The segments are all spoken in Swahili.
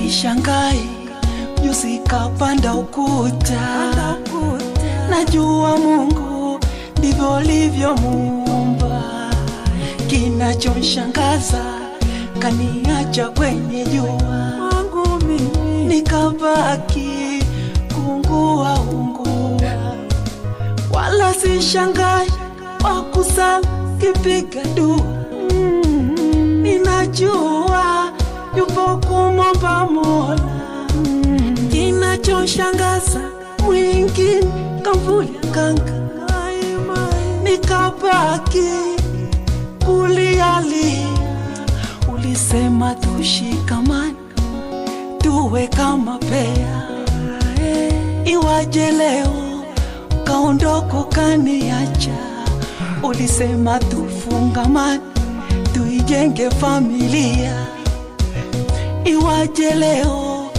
sishangai juzi kapanda ukuta. Najua Mungu ndivyo alivyomuumba. Kinachoshangaza kaniacha kwenye jua, wangu mimi nikabaki kuungua. Wala sishangai wakusali kipiga dua. Ninajua yupo kumomba Mola. Kinachoshangaza mwingine kamvulia kanga, nikabaki kulialia. Ulisema tushikamane tuwe kama pea, iwaje leo kaondoko kaniacha. Ulisema tufungamane tuijenge familia, iwaje leo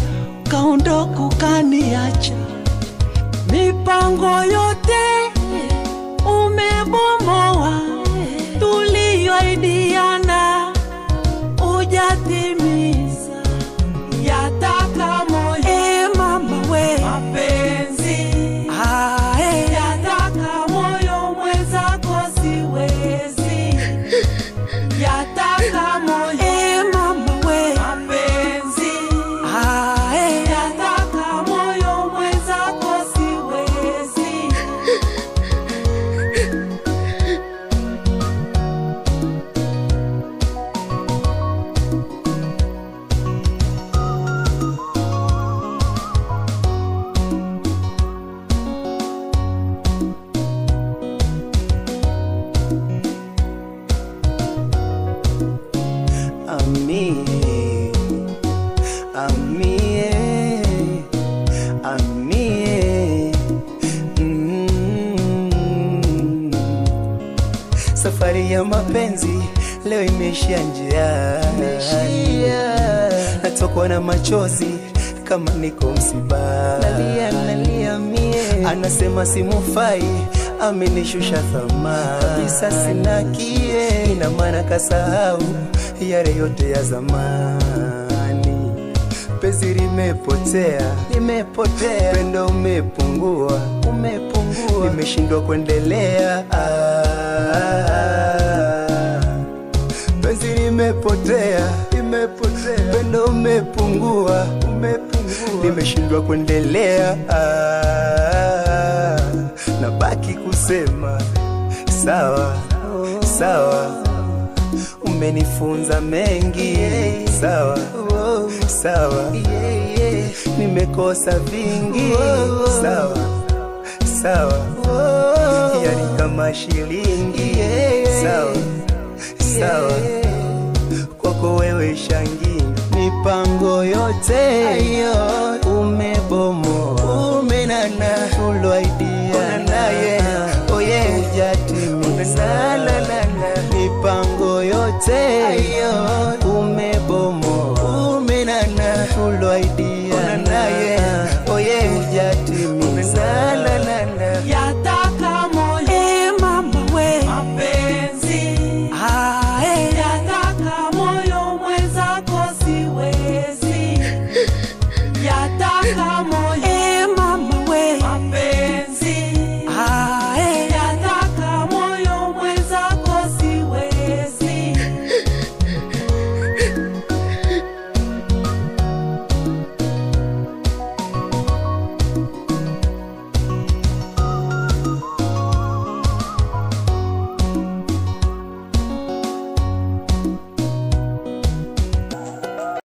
kaondoko kaniacha. Mipango yote umebomoa, tuliyoahidiana hujatimiza. Yataka moyo mama we mapenzi, yataka moyo mwenzako siwezi. Yataka moyo mama we mapenzi, yataka moyo mwenzako siwezi. Safari ya mapenzi leo imeishia njiani. Natokwa na machozi kama niko msiba. Nalia mie, anasema simufai, amenishusha thamani. Kabisa sina kie, ina maana kasahau yale yote ya zamani. Penzi limepotea, pendo umepungua, nimeshindwa kuendelea. Penzi limepotea, pendo umepungua, nimeshindwa kuendelea. Nabaki kusema sawa, umenifunza mengi. Sawa, nimekosa vingi. Sawa, yani kama shilingi. Sawa, kwako wewe shangi. Mipango yote umebomoa, umenana tuloidia naye hujatimiza. Mipango yote umebomoa, umenana tuloidia